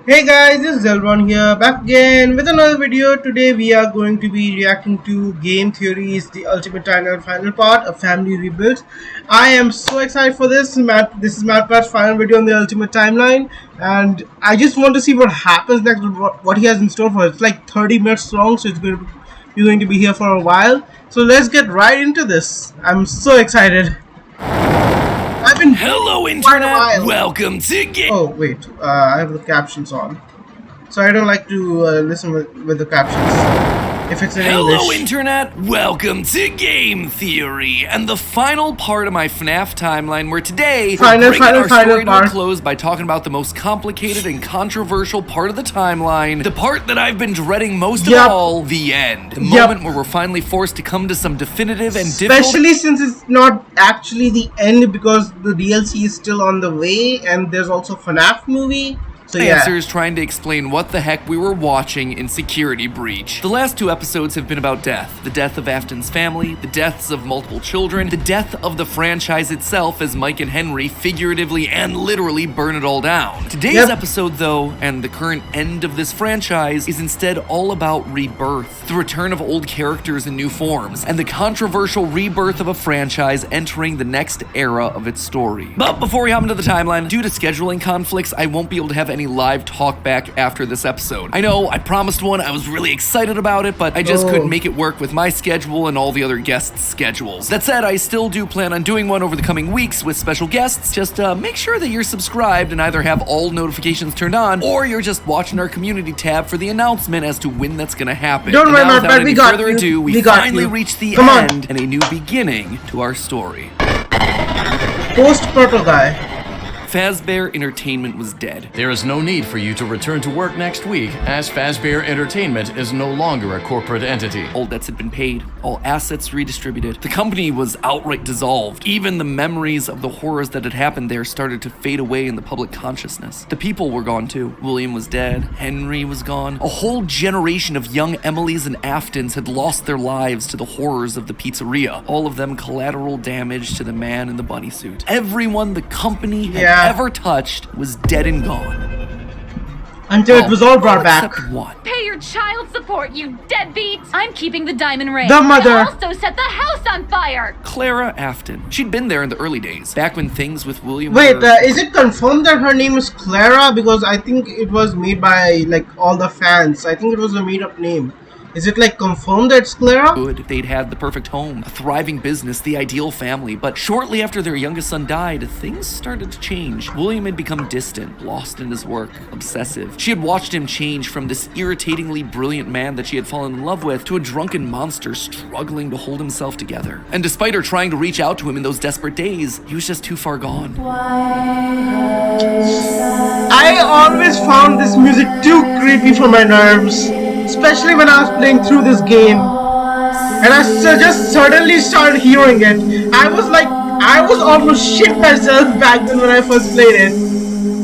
Hey guys, this is Zelron here, back again with another video. Today we are going to be reacting to Game Theory's The Ultimate Timeline Final Part, a family rebuild. I am so excited for this. This is MATPAT's final video on the Ultimate Timeline, and I just want to see what happens next, what he has in store for us. It's like 30 minutes long, so you're going to be here for a while. So let's get right into this. I'm so excited. I've been Hello, Internet! Welcome to Game. Oh, wait. I have the captions on. So I don't like to listen with the captions. If it's in English. Hello, Internet! Welcome to Game Theory, and the final part of my FNAF timeline, where today we're bringing our story to a close by talking about the most complicated and controversial part of the timeline, the part that I've been dreading most of all, the end. The moment where we're finally forced to come to some definitive and difficult... Especially since it's not actually the end because the DLC is still on the way, and there's also FNAF movie. So answers trying to explain what the heck we were watching in Security Breach. The last two episodes have been about death. The death of Afton's family, the deaths of multiple children, the death of the franchise itself as Mike and Henry figuratively and literally burn it all down. Today's episode, though, and the current end of this franchise, is instead all about rebirth, the return of old characters in new forms, and the controversial rebirth of a franchise entering the next era of its story. But before we hop into the timeline, due to scheduling conflicts, I won't be able to have any live talk back after this episode. I know, I promised one, I was really excited about it, but I just couldn't make it work with my schedule and all the other guests' schedules. That said, I still do plan on doing one over the coming weeks with special guests. Just make sure that you're subscribed and either have all notifications turned on, or you're just watching our community tab for the announcement as to when that's gonna happen. Don't worry, without any further ado, we finally reached the end and a new beginning to our story. Post-Proto Guy. Fazbear Entertainment was dead. There is no need for you to return to work next week, as Fazbear Entertainment is no longer a corporate entity. All debts had been paid, all assets redistributed. The company was outright dissolved. Even the memories of the horrors that had happened there started to fade away in the public consciousness. The people were gone too. William was dead, Henry was gone. A whole generation of young Emilys and Aftons had lost their lives to the horrors of the pizzeria, all of them collateral damage to the man in the bunny suit. Everyone the company had ever touched was dead and gone. Until it was all brought back. One. Pay your child support, you deadbeats! I'm keeping the diamond ring. The mother. I also set the house on fire! Clara Afton. She'd been there in the early days, back when things with William Wait, is it confirmed that her name is Clara? Because I think it was made by, like, all the fans. I think it was a made-up name. Is it like confirmed that it's Clara? Good. They'd had the perfect home, a thriving business, the ideal family. But shortly after their youngest son died, things started to change. William had become distant, lost in his work, obsessive. She had watched him change from this irritatingly brilliant man that she had fallen in love with to a drunken monster struggling to hold himself together. And despite her trying to reach out to him in those desperate days, he was just too far gone. I always found this music too creepy for my nerves. Especially when I was playing through this game, and I just suddenly started hearing it. I was almost shit myself back then when I first played it.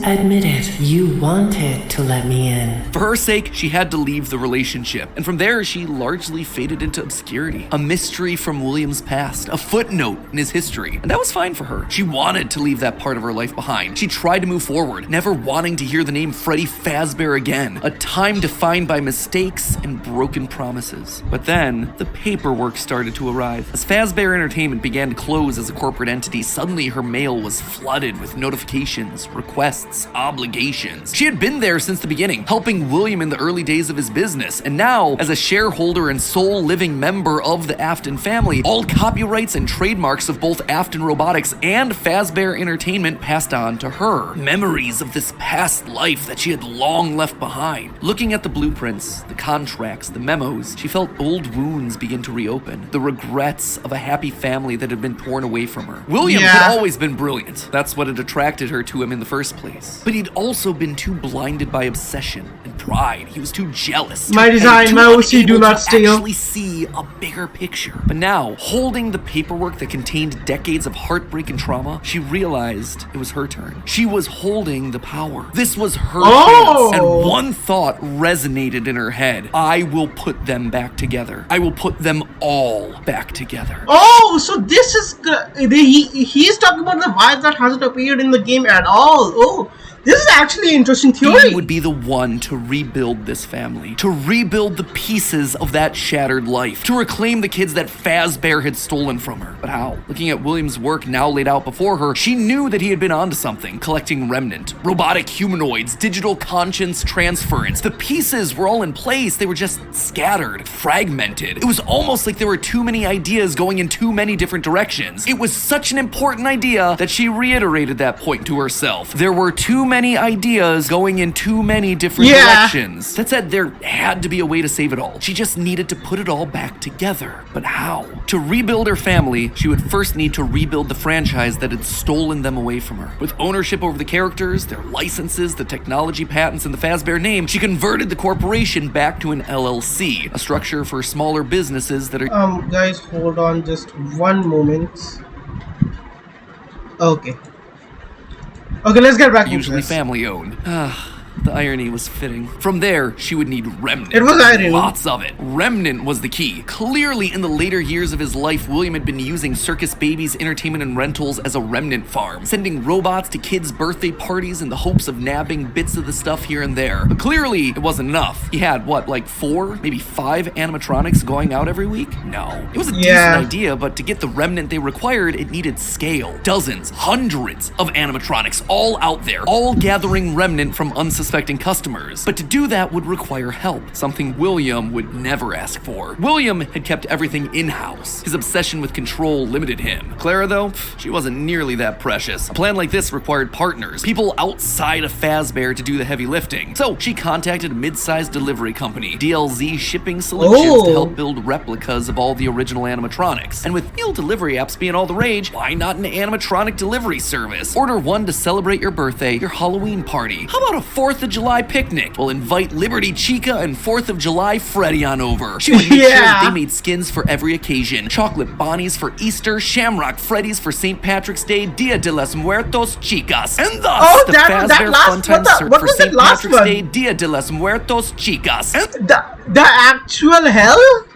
Admit it, you wanted to let me in. For her sake, she had to leave the relationship, and from there she largely faded into obscurity. A mystery from William's past, a footnote in his history, and that was fine for her. She wanted to leave that part of her life behind. She tried to move forward, never wanting to hear the name Freddy Fazbear again, a time defined by mistakes and broken promises. But then, the paperwork started to arrive. As Fazbear Entertainment began to close as a corporate entity, suddenly her mail was flooded with notifications, requests, obligations. She had been there since the beginning, helping William in the early days of his business, and now, as a shareholder and sole living member of the Afton family, all copyrights and trademarks of both Afton Robotics and Fazbear Entertainment passed on to her. Memories of this past life that she had long left behind. Looking at the blueprints, the contracts, the memos, she felt old wounds begin to reopen, the regrets of a happy family that had been torn away from her. William had always been brilliant. That's what had attracted her to him in the first place. But he'd also been too blinded by obsession and pride. He was too jealous. My design, my OC do not steal. Actually see a bigger picture. But now, holding the paperwork that contained decades of heartbreak and trauma, she realized it was her turn. She was holding the power. This was her chance. And one thought resonated in her head. I will put them back together. I will put them all back together. Oh, so this is he's talking about the vibe that hasn't appeared in the game at all. Oh, This is actually an interesting He theory. would be the one to rebuild this family, to rebuild the pieces of that shattered life, to reclaim the kids that Fazbear had stolen from her. But how? Looking at William's work now laid out before her, she knew that he had been onto something, collecting remnant, robotic humanoids, digital conscience transference. The pieces were all in place, they were just scattered, fragmented. It was almost like there were too many ideas going in too many different directions. It was such an important idea that she reiterated that point to herself. There were too many ideas going in too many different directions. That said, there had to be a way to save it all. She just needed to put it all back together. But how? To rebuild her family, she would first need to rebuild the franchise that had stolen them away from her. With ownership over the characters, their licenses, the technology patents, and the Fazbear name, she converted the corporation back to an LLC, a structure for smaller businesses that are... Guys, hold on just one moment. Okay. Okay, let's get back to usually this. family owned. The irony was fitting. From there, she would need remnant. It was irony. Lots of it. Remnant was the key. Clearly, in the later years of his life, William had been using Circus Babies Entertainment and Rentals as a remnant farm, sending robots to kids' birthday parties in the hopes of nabbing bits of the stuff here and there. But clearly, it wasn't enough. He had, what, like 4, maybe 5 animatronics going out every week? No. It was a decent idea, but to get the remnant they required, it needed scale. Dozens, hundreds of animatronics all out there, all gathering remnant from unsuspecting customers. But to do that would require help, something William would never ask for. William had kept everything in-house. His obsession with control limited him. Clara, though, she wasn't nearly that precious. A plan like this required partners, people outside of Fazbear to do the heavy lifting. So she contacted a mid-sized delivery company, DLZ Shipping Solutions, to help build replicas of all the original animatronics. And with meal delivery apps being all the rage, why not an animatronic delivery service? Order one to celebrate your birthday, your Halloween party. How about a 4th of July picnic? We'll invite Liberty Chica and 4th of July Freddy on over. She would make sure that they made skins for every occasion. Chocolate Bonnies for Easter, Shamrock Freddy's for St. Patrick's Day, Dia de las Muertos Chicas. And thus, the Fazbear Funtime Cert for St. Patrick's Day, Dia de las Muertos Chicas. And the actual hell?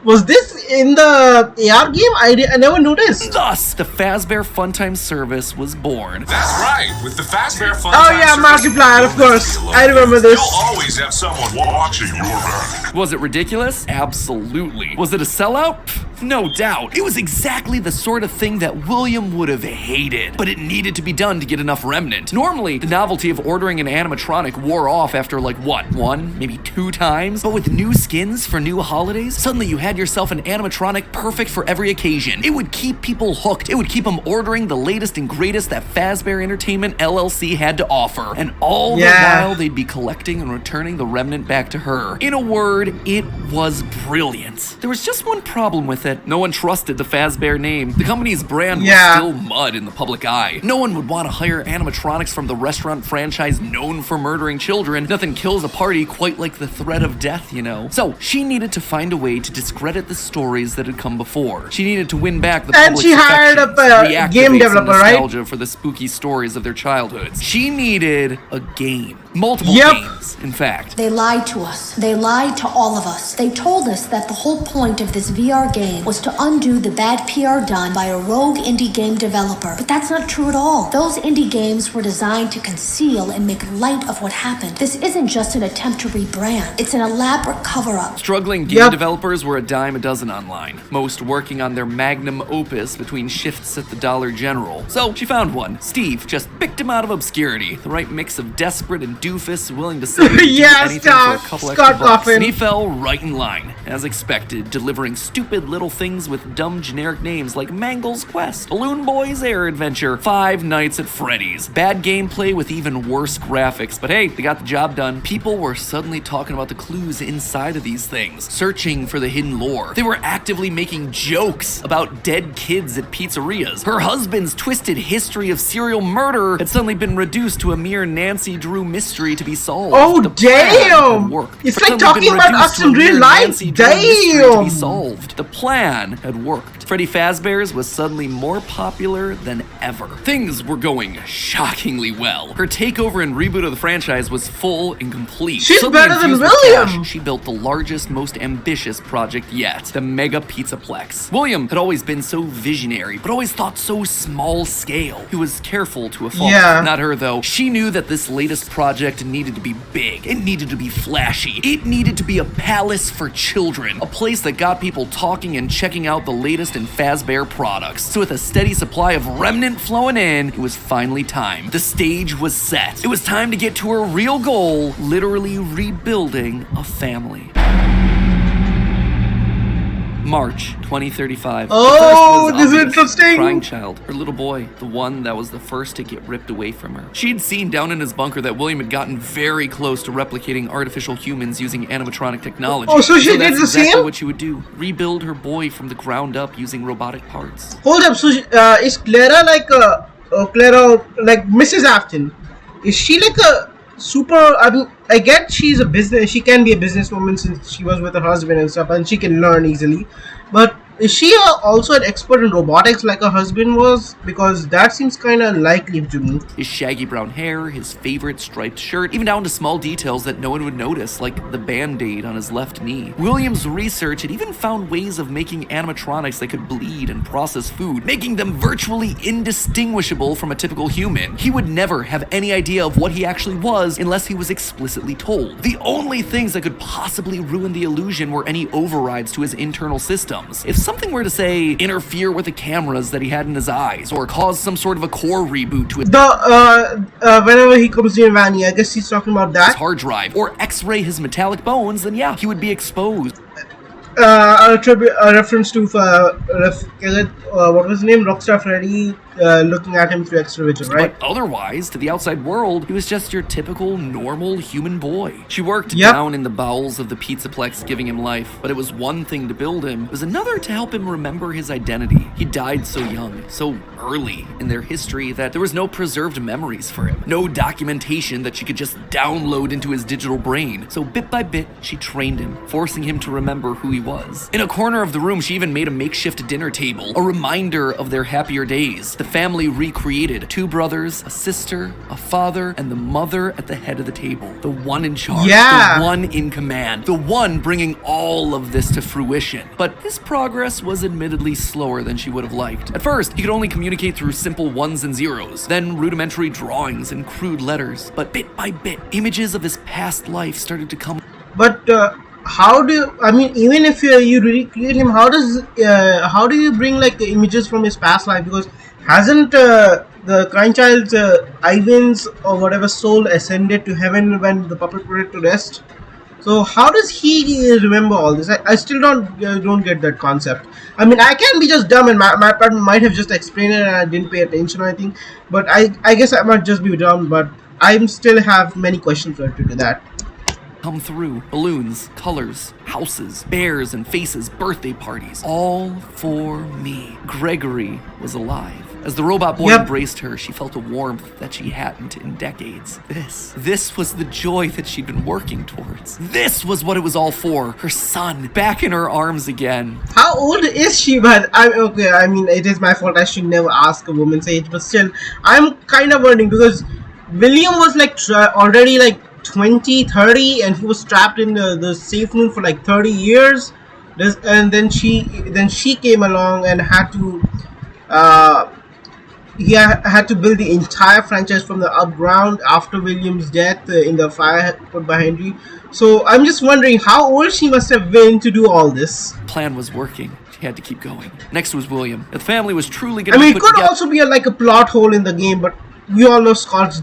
Was this in the AR game? I never noticed. Thus, the Fazbear Funtime service was born. That's right, with the Fazbear Funtime Oh yeah, Markiplier, of course. I remember this. You'll always have someone watching your back. Was it ridiculous? Absolutely. Was it a sellout? No doubt. It was exactly the sort of thing that William would have hated, but it needed to be done to get enough remnant. Normally, the novelty of ordering an animatronic wore off after like what, 1, maybe 2 times? But with new skins for new holidays, suddenly you had yourself an animatronic perfect for every occasion. It would keep people hooked. It would keep them ordering the latest and greatest that Fazbear Entertainment LLC had to offer. And all the while, they'd be collecting and returning the remnant back to her. In a word, it was brilliant. There was just one problem with it. No one trusted the Fazbear name. The company's brand was still mud in the public eye. No one would want to hire animatronics from the restaurant franchise known for murdering children. Nothing kills a party quite like the threat of death, you know. So she needed to find a way to discredit the stories that had come before. She needed to win back the public's she hired up a game developer, nostalgia for the spooky stories of their childhoods. She needed a game. Multiple games, in fact. They lied to us. They lied to all of us. They told us that the whole point of this VR game was to undo the bad PR done by a rogue indie game developer. But that's not true at all. Those indie games were designed to conceal and make light of what happened. This isn't just an attempt to rebrand. It's an elaborate cover-up. Struggling game developers were a dime a dozen online, most working on their magnum opus between shifts at the Dollar General. So she found one. Steve just picked him out of obscurity. The right mix of desperate and doofus willing to say anything for a couple extra bucks. And he fell right in line, as expected, delivering stupid little things with dumb generic names like Mangle's Quest, Balloon Boy's Air Adventure, Five Nights at Freddy's. Bad gameplay with even worse graphics, but hey, they got the job done. People were suddenly talking about the clues inside of these things, searching for the hidden lore. They were actively making jokes about dead kids at pizzerias. Her husband's twisted history of serial murder had suddenly been reduced to a mere Nancy Drew mystery to be solved. Oh, damn! It's like talking about us in real life. Damn! The plan plan had worked. Freddy Fazbear's was suddenly more popular than ever. Things were going shockingly well. Her takeover and reboot of the franchise was full and complete. She's Suddenly better than infused with William! cash, she built the largest, most ambitious project yet, the Mega Pizzaplex. William had always been so visionary, but always thought so small scale. He was careful to a fault. Yeah. Not her, though. She knew that this latest project needed to be big. It needed to be flashy. It needed to be a palace for children. A place that got people talking and checking out the latest in Fazbear products. So with a steady supply of remnant flowing in, it was finally time. The stage was set. It was time to get to her real goal, literally rebuilding a family. March 2035. Oh, The first was this is obvious. interesting. Crying child, her little boy, the one that was the first to get ripped away from her. She'd seen down in his bunker that William had gotten very close to replicating artificial humans using animatronic technology. Oh, so she did that's the exactly same? what she would do. Rebuild her boy from the ground up using robotic parts. Hold up, so is Clara like Mrs. Afton? Is she like a super? I mean, I get she's a business. She can be a businesswoman since she was with her husband and stuff, and she can learn easily. But is she also an expert in robotics like her husband was? Because that seems kind of unlikely to me. His shaggy brown hair, his favorite striped shirt, even down to small details that no one would notice, like the band-aid on his left knee. William's research had even found ways of making animatronics that could bleed and process food, making them virtually indistinguishable from a typical human. He would never have any idea of what he actually was unless he was explicitly told. The only things that could possibly ruin the illusion were any overrides to his internal systems. If something were to, say, interfere with the cameras that he had in his eyes, or cause some sort of a core reboot to his Whenever he comes near Vanny, I guess he's talking about that. hard drive, or x-ray his metallic bones, then yeah, he would be exposed. A reference to what was his name? Rockstar Freddy looking at him through X-ray vision, right? But otherwise, to the outside world, he was just your typical, normal human boy. She worked Yep. down in the bowels of the Pizzaplex, giving him life, but it was one thing to build him, it was another to help him remember his identity. He died so young, so early in their history that there was no preserved memories for him, no documentation that she could just download into his digital brain. So bit by bit, she trained him, forcing him to remember who he was. In a corner of the room, she even made a makeshift dinner table, a reminder of their happier days. The family recreated: 2 brothers, a sister, a father, and the mother at the head of the table. The one in charge, Yeah. the one in command, the one bringing all of this to fruition. But his progress was admittedly slower than she would have liked. At first, he could only communicate through simple ones and zeros, then rudimentary drawings and crude letters. But bit by bit, images of his past life started to come. But how do I mean? Even if you recreate him, how do you bring like the images from his past life? Because hasn't the crying child's Ivan's or whatever soul ascended to heaven when the puppet put it to rest? So how does he remember all this? I still don't get that concept. I mean, I can be just dumb, and MATPAT might have just explained it and I didn't pay attention or anything. But I guess I might just be dumb, but I still have many questions related to that. Come through. Balloons, colors, houses, bears and faces, birthday parties. All for me. Gregory was alive. As the robot boy Yep. embraced her, she felt a warmth that she hadn't in decades. This was the joy that she'd been working towards. This was what it was all for. Her son, back in her arms again. How old is she? But okay. I mean, it is my fault. I should never ask a woman's age. But still, I'm kind of wondering because William was like already like 20, 30, and he was trapped in the safe room for like 30 years. And then she came along and had to had to build the entire franchise from the up ground after William's death in the fire put by Henry. So I'm just wondering how old she must have been to do all this. Plan was working. She had to keep going. Next was William. The family was truly I going to mean, be it put could together. also be like a plot hole in the game, but we all know Scott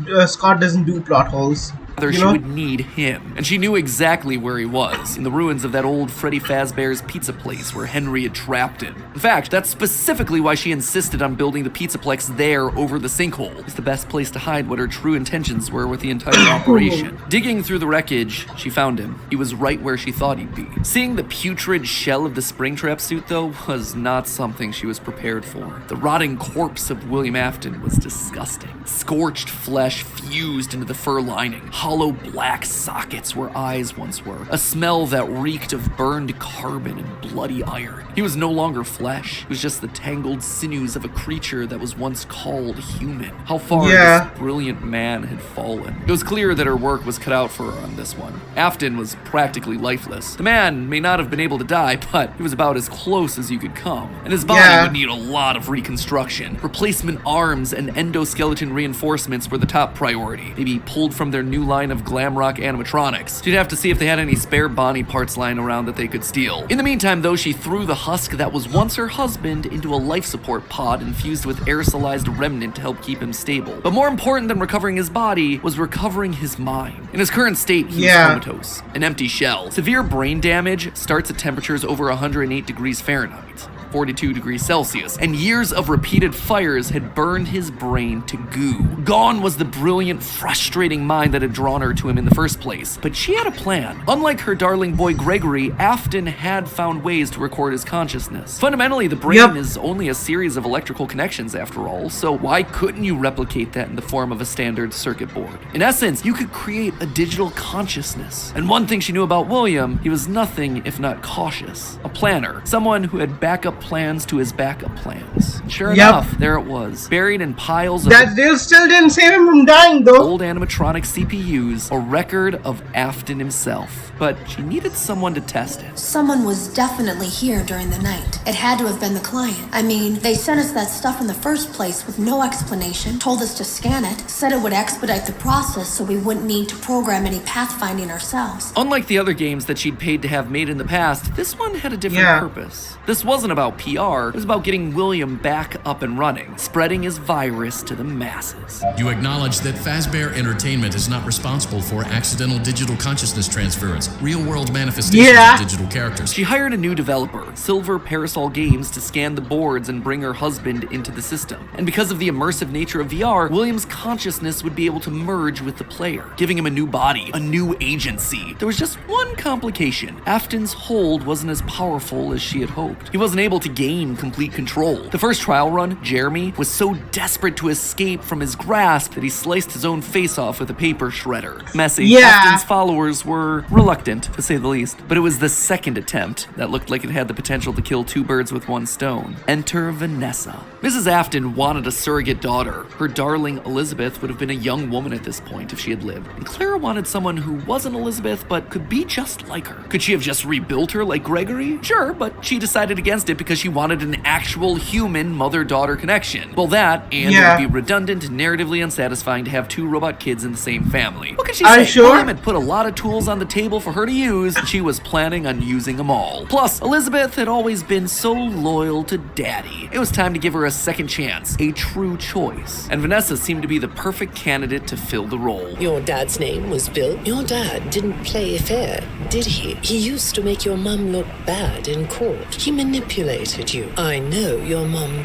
doesn't do plot holes. You She know? would need him, and she knew exactly where he was, in the ruins of that old Freddy Fazbear's pizza place where Henry had trapped him. In fact, that's specifically why she insisted on building the Pizzaplex there over the sinkhole. It's the best place to hide what her true intentions were with the entire operation. Digging through the wreckage, she found him. He was right where she thought he'd be. Seeing the putrid shell of the Springtrap suit, though, was not something she was prepared for. The rotting corpse of William Afton was disgusting. Scorched flesh fused into the fur lining. Hollow hollow black sockets where eyes once were, a smell that reeked of burned carbon and bloody iron. He was no longer flesh, he was just the tangled sinews of a creature that was once called human. How far this brilliant man had fallen. It was clear that her work was cut out for her on this one. Afton was practically lifeless. The man may not have been able to die, but he was about as close as you could come. And his body would need a lot of reconstruction. Replacement arms and endoskeleton reinforcements were the top priority. Maybe pulled from their new line of glam rock animatronics. She'd have to see if they had any spare Bonnie parts lying around that they could steal. In the meantime, though, she threw the husk that was once her husband into a life support pod infused with aerosolized remnant to help keep him stable. But more important than recovering his body was recovering his mind. In his current state, he was comatose, an empty shell. Severe brain damage starts at temperatures over 108 degrees Fahrenheit. 42 degrees Celsius, and years of repeated fires had burned his brain to goo. Gone was the brilliant, frustrating mind that had drawn her to him in the first place. But she had a plan. Unlike her darling boy Gregory, Afton had found ways to record his consciousness. Fundamentally, the brain is only a series of electrical connections after all, so why couldn't you replicate that in the form of a standard circuit board? In essence, you could create a digital consciousness. And one thing she knew about William, he was nothing if not cautious. A planner. Someone who had backup plans to his backup plans. Sure enough, there it was, buried in piles of that they still didn't save him from dying though. Old animatronic CPUs, a record of Afton himself. But she needed someone to test it. Someone was definitely here during the night. It had to have been the client. I mean, they sent us that stuff in the first place with no explanation, told us to scan it, said it would expedite the process so we wouldn't need to program any pathfinding ourselves. Unlike the other games that she'd paid to have made in the past, this one had a different purpose. This wasn't about PR, it was about getting William back up and running, spreading his virus to the masses. You acknowledge that Fazbear Entertainment is not responsible for accidental digital consciousness transference, real-world manifestations of digital characters. She hired a new developer, Silver Parasol Games, to scan the boards and bring her husband into the system. And because of the immersive nature of VR, William's consciousness would be able to merge with the player, giving him a new body, a new agency. There was just one complication. Afton's hold wasn't as powerful as she had hoped. He wasn't able to gain complete control. The first trial run, Jeremy, was so desperate to escape from his grasp that he sliced his own face off with a paper shredder. Messy. Afton's followers were reluctant, to say the least. But it was the second attempt that looked like it had the potential to kill two birds with one stone. Enter Vanessa. Mrs. Afton wanted a surrogate daughter. Her darling Elizabeth would have been a young woman at this point if she had lived. And Clara wanted someone who wasn't Elizabeth but could be just like her. Could she have just rebuilt her like Gregory? Sure, but she decided against it because she wanted an actual human mother-daughter connection. Well, that, and it would be redundant and narratively unsatisfying to have two robot kids in the same family. What could she say? William had put a lot of tools on the table for her to use, and she was planning on using them all. Plus, Elizabeth had always been so loyal to Daddy. It was time to give her a second chance, a true choice. And Vanessa seemed to be the perfect candidate to fill the role. Your dad's name was Bill. Your dad didn't play fair, did he? He used to make your mum look bad in court. He manipulated you. I know your mum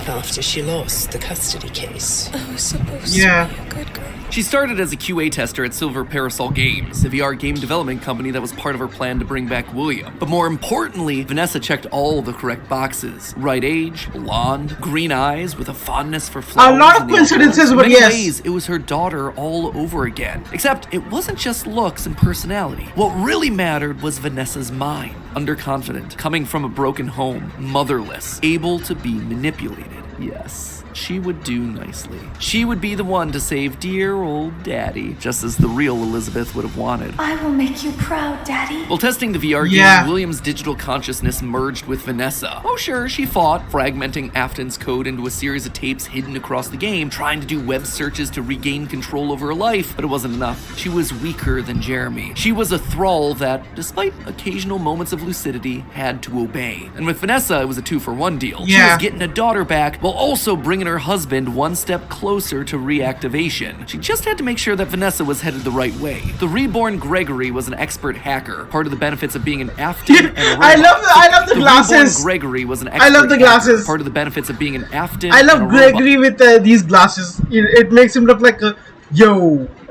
after she lost the custody case. I was supposed to be a good girl. She started as a QA tester at Silver Parasol Games, a VR game development company that was part of her plan to bring back William. But more importantly, Vanessa checked all the correct boxes. Right age, blonde, green eyes with a fondness for flowers. A lot of coincidences, but yes. In many ways, it was her daughter all over again. Except it wasn't just looks and personality. What really mattered was Vanessa's mind. Underconfident, coming from a broken home, motherless, able to be manipulated. Yes, she would do nicely. She would be the one to save dear old Daddy, just as the real Elizabeth would have wanted. I will make you proud, Daddy. While testing the VR game, William's digital consciousness merged with Vanessa. Oh sure, she fought, fragmenting Afton's code into a series of tapes hidden across the game, trying to do web searches to regain control over her life, but it wasn't enough. She was weaker than Jeremy. She was a thrall that, despite occasional moments of lucidity, had to obey. And with Vanessa, it was a 2-for-1 deal. She was getting a daughter back, while also bringing her husband one step closer to reactivation. She just had to make sure that Vanessa was headed the right way. The reborn Gregory was an expert hacker. Part of the benefits of being an Afton and a robot. I love the glasses. Reborn Gregory was an expert. I love the glasses. Hacker. Part of the benefits of being an Afton. I love Gregory with these glasses. It makes him look like a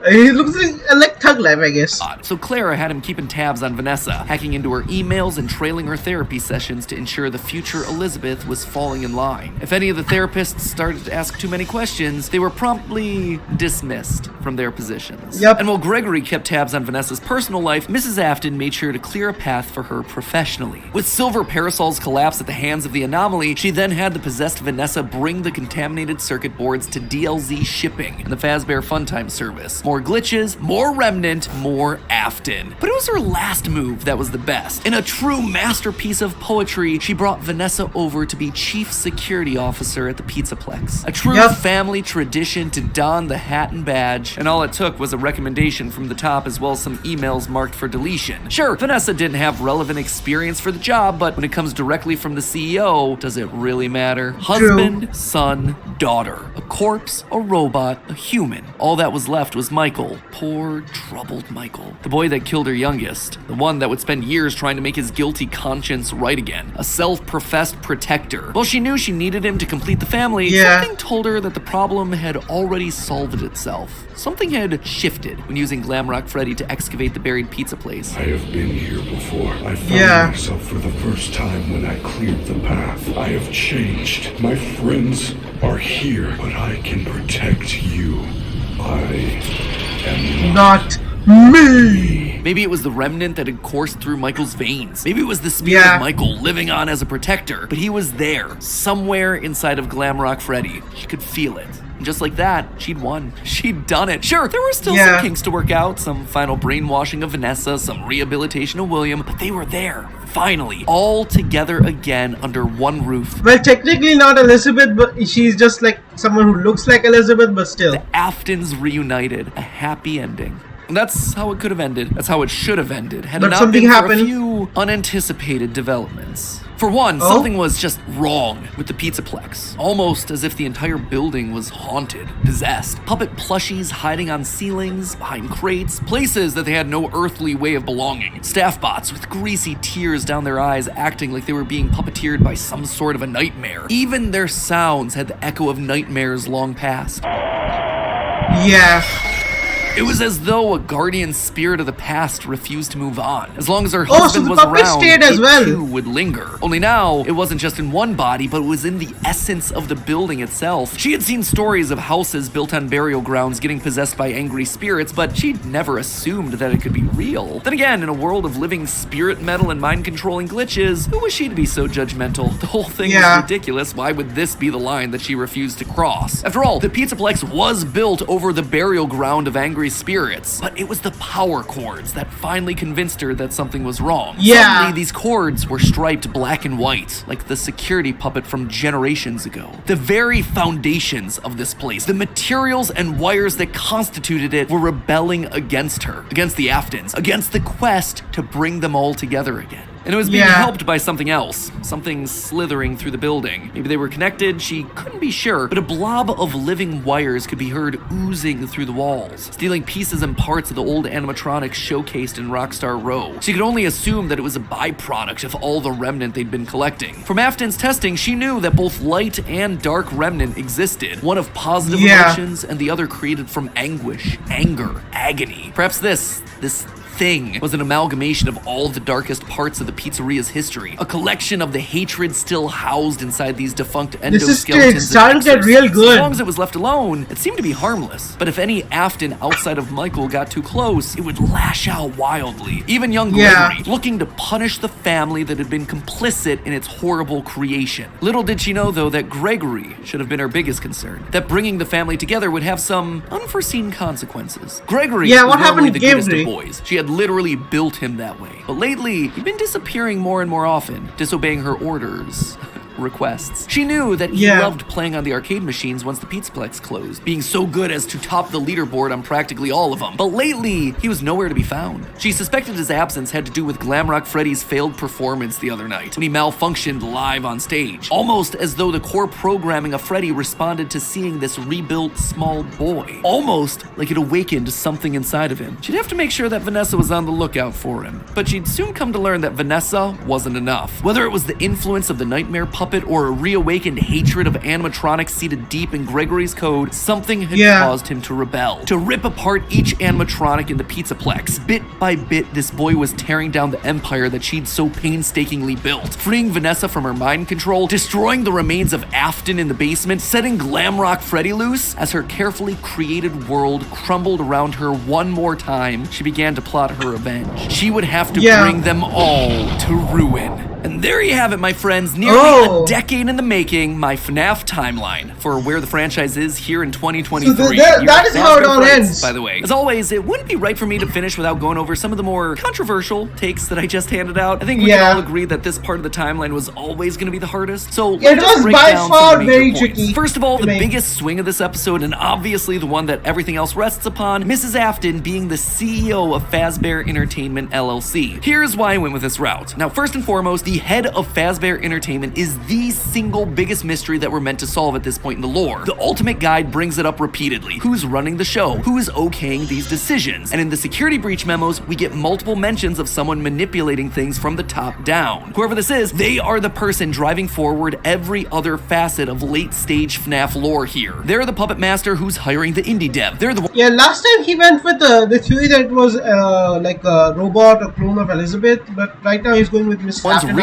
He looks like Thug Life, I guess. So Clara had him keeping tabs on Vanessa, hacking into her emails and trailing her therapy sessions to ensure the future Elizabeth was falling in line. If any of the therapists started to ask too many questions, they were promptly dismissed from their positions. Yep. And while Gregory kept tabs on Vanessa's personal life, Mrs. Afton made sure to clear a path for her professionally. With Silver Parasol's collapse at the hands of the Anomaly, she then had the possessed Vanessa bring the contaminated circuit boards to DLZ Shipping and the Fazbear Funtime service. More glitches, more Remnant, more Afton. But it was her last move that was the best. In a true masterpiece of poetry, she brought Vanessa over to be Chief Security Officer at the Pizzaplex. A true family tradition to don the hat and badge, and all it took was a recommendation from the top as well as some emails marked for deletion. Sure, Vanessa didn't have relevant experience for the job, but when it comes directly from the CEO, does it really matter? Husband, son, daughter. A corpse, a robot, a human. All that was left was Michael. Poor, troubled Michael. The boy that killed her youngest. The one that would spend years trying to make his guilty conscience right again. A self-professed protector. Well, she knew she needed him to complete the family. Something told her that the problem had already solved itself. Something had shifted when using Glamrock Freddy to excavate the buried pizza place. I have been here before. I found myself for the first time when I cleared the path. I have changed. My friends are here, but I can protect you. I am not me. Maybe it was the remnant that had coursed through Michael's veins. Maybe it was the spirit of Michael living on as a protector. But he was there, somewhere inside of Glamrock Freddy. She could feel it. And just like that, she'd won. She'd done it. Sure, there were still some kinks to work out, some final brainwashing of Vanessa, some rehabilitation of William, but they were there. Finally, all together again under one roof. Well, technically not Elizabeth, but she's just like someone who looks like Elizabeth, but still. The Aftons reunited. A happy ending. And that's how it could have ended. That's how it should have ended. Had it not been for a few unanticipated developments. For one, something was just wrong with the Pizzaplex. Almost as if the entire building was haunted, possessed. Puppet plushies hiding on ceilings, behind crates, places that they had no earthly way of belonging. Staff bots with greasy tears down their eyes acting like they were being puppeteered by some sort of a nightmare. Even their sounds had the echo of nightmares long past. Yeah. It was as though a guardian spirit of the past refused to move on. As long as her husband was around, it too would linger. Only now, it wasn't just in one body, but it was in the essence of the building itself. She had seen stories of houses built on burial grounds getting possessed by angry spirits, but she'd never assumed that it could be real. Then again, in a world of living spirit metal and mind-controlling glitches, who was she to be so judgmental? The whole thing was ridiculous. Why would this be the line that she refused to cross? After all, the Pizzaplex was built over the burial ground of angry spirits, but it was the power cords that finally convinced her that something was wrong. Suddenly, these cords were striped black and white, like the security puppet from generations ago. The very foundations of this place, the materials and wires that constituted it, were rebelling against her, against the Aftons, against the quest to bring them all together again. And it was being helped by something else, something slithering through the building. Maybe they were connected, she couldn't be sure, but a blob of living wires could be heard oozing through the walls, stealing pieces and parts of the old animatronics showcased in Rockstar Row. She could only assume that it was a byproduct of all the remnant they'd been collecting. From Afton's testing, she knew that both light and dark remnant existed, one of positive emotions and the other created from anguish, anger, agony. Perhaps this thing was an amalgamation of all the darkest parts of the pizzeria's history, a collection of the hatred still housed inside these defunct endoskeletons. This is starting to get real good. As long as it was left alone, it seemed to be harmless. But if any Afton outside of Michael got too close, it would lash out wildly. Even young Gregory, looking to punish the family that had been complicit in its horrible creation. Little did she know, though, that Gregory should have been her biggest concern. That bringing the family together would have some unforeseen consequences. Gregory was normally the goodest of boys. She had literally built him that way. But lately, he'd been disappearing more and more often, disobeying her orders. Requests. She knew that he loved playing on the arcade machines once the Pizzaplex closed, being so good as to top the leaderboard on practically all of them. But lately, he was nowhere to be found. She suspected his absence had to do with Glamrock Freddy's failed performance the other night, when he malfunctioned live on stage. Almost as though the core programming of Freddy responded to seeing this rebuilt small boy. Almost like it awakened something inside of him. She'd have to make sure that Vanessa was on the lookout for him. But she'd soon come to learn that Vanessa wasn't enough. Whether it was the influence of the nightmare puppet or a reawakened hatred of animatronics seated deep in Gregory's code, something had caused him to rebel. To rip apart each animatronic in the Pizzaplex. Bit by bit, this boy was tearing down the empire that she'd so painstakingly built, freeing Vanessa from her mind control, destroying the remains of Afton in the basement, setting Glamrock Freddy loose. As her carefully created world crumbled around her one more time, she began to plot her revenge. She would have to bring them all to ruin. And there you have it, my friends, nearly a decade in the making, my FNAF timeline for where the franchise is here in 2023. So that is how it all ends. By the way, as always, it wouldn't be right for me to finish without going over some of the more controversial takes that I just handed out. I think we can all agree that this part of the timeline was always going to be the hardest. So let's just break down some of the major points. First of all, the biggest swing of this episode, and obviously the one that everything else rests upon, Mrs. Afton being the CEO of Fazbear Entertainment LLC. Here's why I went with this route. Now, first and foremost, the head of Fazbear Entertainment is the single biggest mystery that we're meant to solve at this point in the lore. The Ultimate Guide brings it up repeatedly. Who's running the show? Who is okaying these decisions? And in the security breach memos, we get multiple mentions of someone manipulating things from the top down. Whoever this is, they are the person driving forward every other facet of late-stage FNAF lore here. They're the puppet master who's hiring the indie dev. They're the last time he went with the theory that it was like a robot or clone of Elizabeth, but right now he's going with Miss Afton.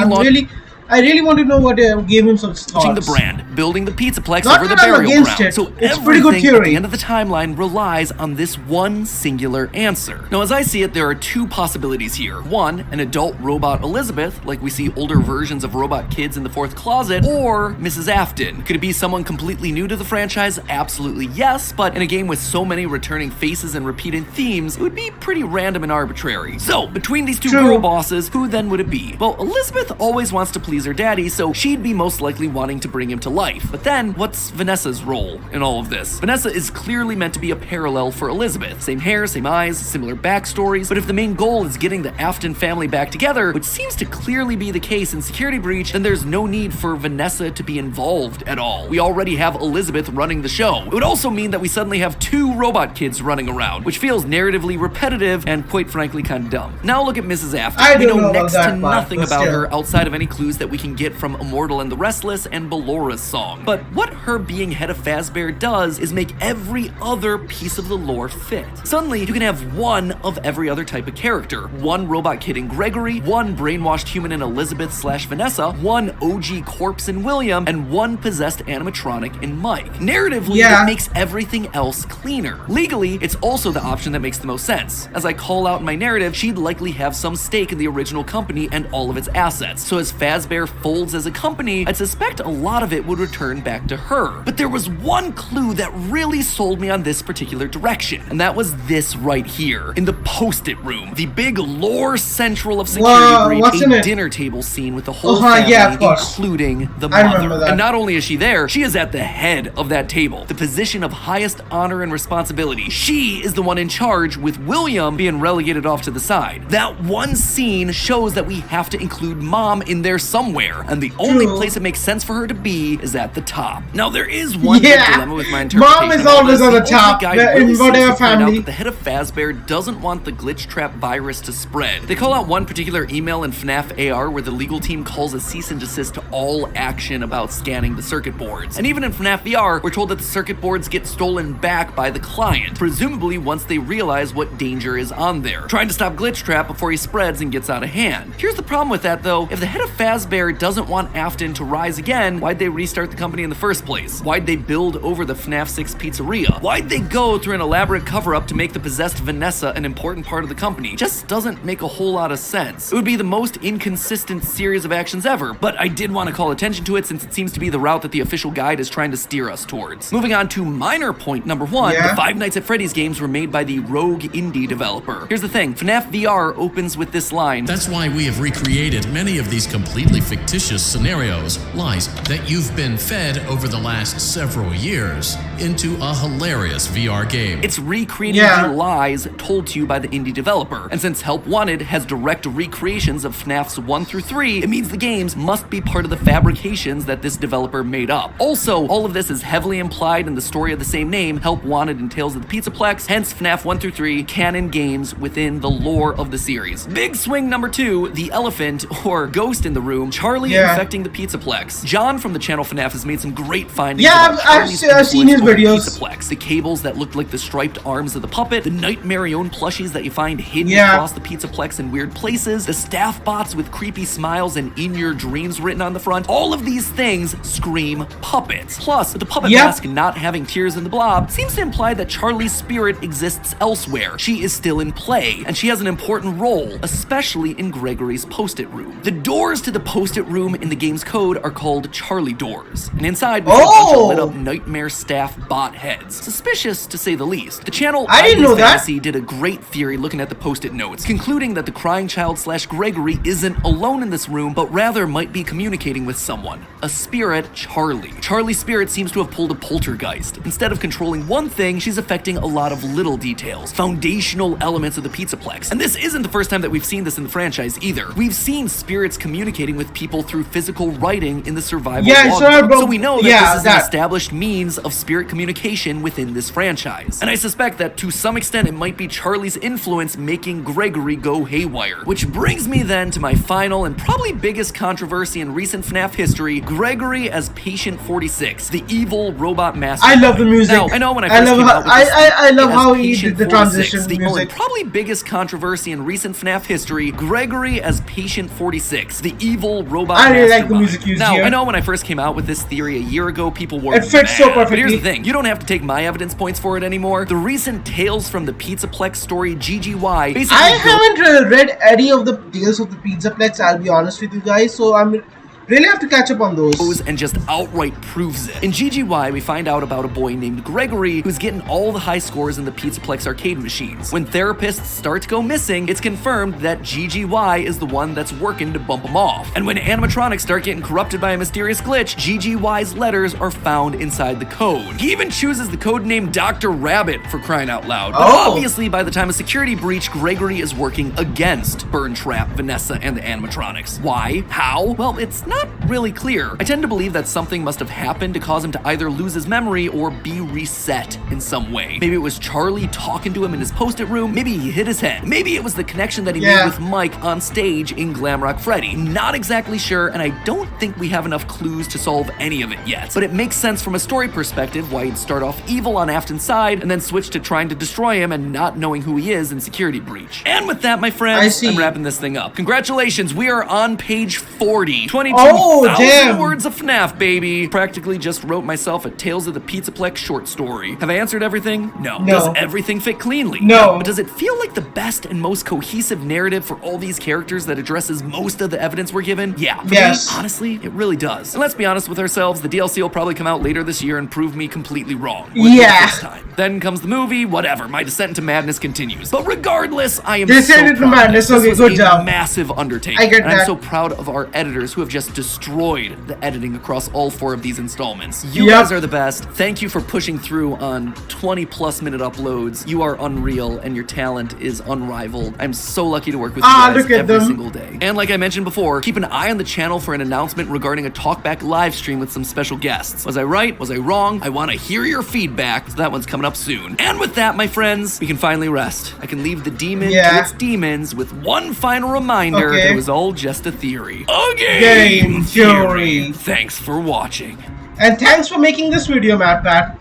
I really want to know what gave him some thoughts. The brand, building the Pizzaplex over the burial ground. So it's pretty good theory. At the end of the timeline relies on this one singular answer. Now, as I see it, there are two possibilities here. One, an adult robot Elizabeth, like we see older versions of robot kids in the fourth closet, or Mrs. Afton. Could it be someone completely new to the franchise? Absolutely yes, but in a game with so many returning faces and repeating themes, it would be pretty random and arbitrary. So, between these two girl bosses, who then would it be? Well, Elizabeth always wants to please her daddy, so she'd be most likely wanting to bring him to life. But then, what's Vanessa's role in all of this? Vanessa is clearly meant to be a parallel for Elizabeth. Same hair, same eyes, similar backstories, but if the main goal is getting the Afton family back together, which seems to clearly be the case in Security Breach, then there's no need for Vanessa to be involved at all. We already have Elizabeth running the show. It would also mean that we suddenly have two robot kids running around, which feels narratively repetitive and quite frankly kind of dumb. Now look at Mrs. Afton. We know next to nothing about her outside of any clues that we can get from Immortal and the Restless and Bellora's song. But what her being head of Fazbear does is make every other piece of the lore fit. Suddenly, you can have one of every other type of character. One robot kid in Gregory, one brainwashed human in Elizabeth/Vanessa, one OG corpse in William, and one possessed animatronic in Mike. Narratively, it makes everything else cleaner. Legally, it's also the option that makes the most sense. As I call out in my narrative, she'd likely have some stake in the original company and all of its assets. So as Fazbear folds as a company, I'd suspect a lot of it would return back to her. But there was one clue that really sold me on this particular direction, and that was this right here, in the Post-it room. The big lore central of Security Breach, a dinner table scene with the whole family, including the mother. And not only is she there, she is at the head of that table, the position of highest honor and responsibility. She is the one in charge, with William being relegated off to the side. That one scene shows that we have to include Mom in there somewhere, and the only place it makes sense for her to be is at the top. Now, there is one big dilemma with my interpretation. Mom is always on the top in whatever family. The head of Fazbear doesn't want the glitch trap virus to spread. They call out one particular email in FNAF AR where the legal team calls a cease and desist to all action about scanning the circuit boards. And even in FNAF VR, we're told that the circuit boards get stolen back by the client, presumably once they realize what danger is on there, trying to stop glitch trap before he spreads and gets out of hand. Here's the problem with that though: if the head of Fazbear doesn't want Afton to rise again, why'd they restart the company in the first place? Why'd they build over the FNAF 6 pizzeria? Why'd they go through an elaborate cover-up to make the possessed Vanessa an important part of the company? Just doesn't make a whole lot of sense. It would be the most inconsistent series of actions ever, but I did want to call attention to it since it seems to be the route that the official guide is trying to steer us towards. Moving on to minor point number one, the Five Nights at Freddy's games were made by the Rogue indie developer. Here's the thing, FNAF VR opens with this line: "That's why we have recreated many of these completely fictitious scenarios, lies that you've been fed over the last several years. into a hilarious VR game. It's recreating the lies told to you by the indie developer. And since Help Wanted has direct recreations of FNAFs 1 through 3, it means the games must be part of the fabrications that this developer made up. Also, all of this is heavily implied in the story of the same name, Help Wanted and Tales of the Pizzaplex, hence FNAF 1 through 3, canon games within the lore of the series. Big swing number 2, the elephant, or ghost in the room, Charlie infecting the Pizzaplex. John from the channel FNAF has made some great findings about Charlie's I've seen his videos. Pizzaplex. The cables that looked like the striped arms of the puppet, the Nightmarion plushies that you find hidden across the Pizzaplex in weird places, the staff bots with creepy smiles and in your dreams written on the front. All of these things scream puppets. Plus, the puppet mask not having tears in the blob seems to imply that Charlie's spirit exists elsewhere. She is still in play, and she has an important role, especially in Gregory's post-it room. The doors to the post-it room in the game's code are called Charlie doors, and inside we see a bunch of lit up nightmare staff bot heads. Suspicious, to say the least. The channel I didn't know Fantasy did a great theory looking at the post-it notes, concluding that the crying child / Gregory isn't alone in this room, but rather might be communicating with someone. A spirit, Charlie. Charlie's spirit seems to have pulled a poltergeist. Instead of controlling one thing, she's affecting a lot of little details, foundational elements of the Pizzaplex. And this isn't the first time that we've seen this in the franchise either. We've seen spirits communicating with people through physical writing in the survival log. So we know that this is an established means of spirit communication within this franchise. And I suspect that to some extent it might be Charlie's influence making Gregory go haywire. Which brings me then to my final and probably biggest controversy in recent FNAF history, Gregory as Patient 46, the evil robot master. I love the music. Now, I know when I first came out with this, I love how he did the transition the music. Probably biggest controversy in recent FNAF history, Gregory as Patient 46, the evil robot I really mastermind. like the music used Now, here. I know when I first came out with this theory a year ago, people were It fits so mad. But perfectly. here's the thing, you don't have to take my evidence points for it anymore. The recent Tales from the Pizzaplex story, GGY, basically I haven't read any of the Tales of the Pizzaplex, I'll be honest with you guys, so I'm really have to catch up on those. and just outright proves it. In GGY, we find out about a boy named Gregory who's getting all the high scores in the Pizzaplex arcade machines. When therapists start to go missing, it's confirmed that GGY is the one that's working to bump him off. And when animatronics start getting corrupted by a mysterious glitch, GGY's letters are found inside the code. He even chooses the code name Dr. Rabbit, for crying out loud. But obviously, by the time of security breach, Gregory is working against Burn Trap, Vanessa, and the animatronics. Why? How? Well, it's not really clear. I tend to believe that something must have happened to cause him to either lose his memory or be reset in some way. Maybe it was Charlie talking to him in his post-it room. Maybe he hit his head. Maybe it was the connection that he made with Mike on stage in Glamrock Freddy. Not exactly sure, and I don't think we have enough clues to solve any of it yet. But it makes sense from a story perspective why he'd start off evil on Afton's side and then switch to trying to destroy him and not knowing who he is in security breach. And with that, my friends, I'm wrapping this thing up. Congratulations, we are on page 40. 22,000 words of FNAF, baby. Practically just wrote myself a Tales of the Pizzaplex short story. Have I answered everything? No. Does everything fit cleanly? No. But does it feel like the best and most cohesive narrative for all these characters that addresses most of the evidence we're given? Yeah. For me, honestly, it really does. And let's be honest with ourselves, the DLC will probably come out later this year and prove me completely wrong. This time. Then comes the movie, whatever. My descent into madness continues. But regardless, I am so proud. This was a massive undertaking. I get that. And I'm so proud of our editors who have just destroyed the editing across all 4 of these installments. You guys are the best. Thank you for pushing through on 20+ minute uploads. You are unreal and your talent is unrivaled. I'm so lucky to work with you guys every single day. And like I mentioned before, keep an eye on the channel for an announcement regarding a talkback live stream with some special guests. Was I right? Was I wrong? I want to hear your feedback, so that one's coming up soon. And with that, my friends, we can finally rest. I can leave the demon to its demons with one final reminder that it was all just a theory. Game theory. Thanks for watching. And thanks for making this video, MATPAT.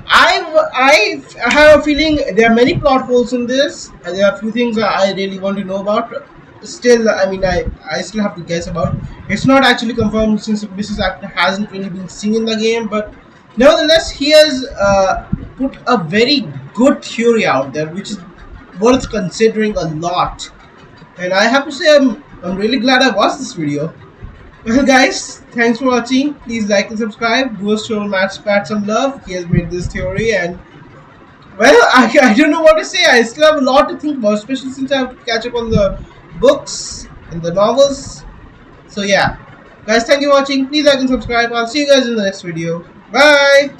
I have a feeling there are many plot holes in this. There are a few things I really want to know about. Still, I mean, I still have to guess about. It's not actually confirmed since Mrs. Actor hasn't really been seen in the game, but nevertheless, he has put a very good theory out there, which is worth considering a lot. And I have to say, I'm really glad I watched this video. Well guys, thanks for watching. Please like and subscribe. Go show MATPAT some love. He has made this theory, and well, I don't know what to say. I still have a lot to think about, especially since I have to catch up on the books and the novels. So yeah, guys, thank you for watching. Please like and subscribe. I'll see you guys in the next video. Bye.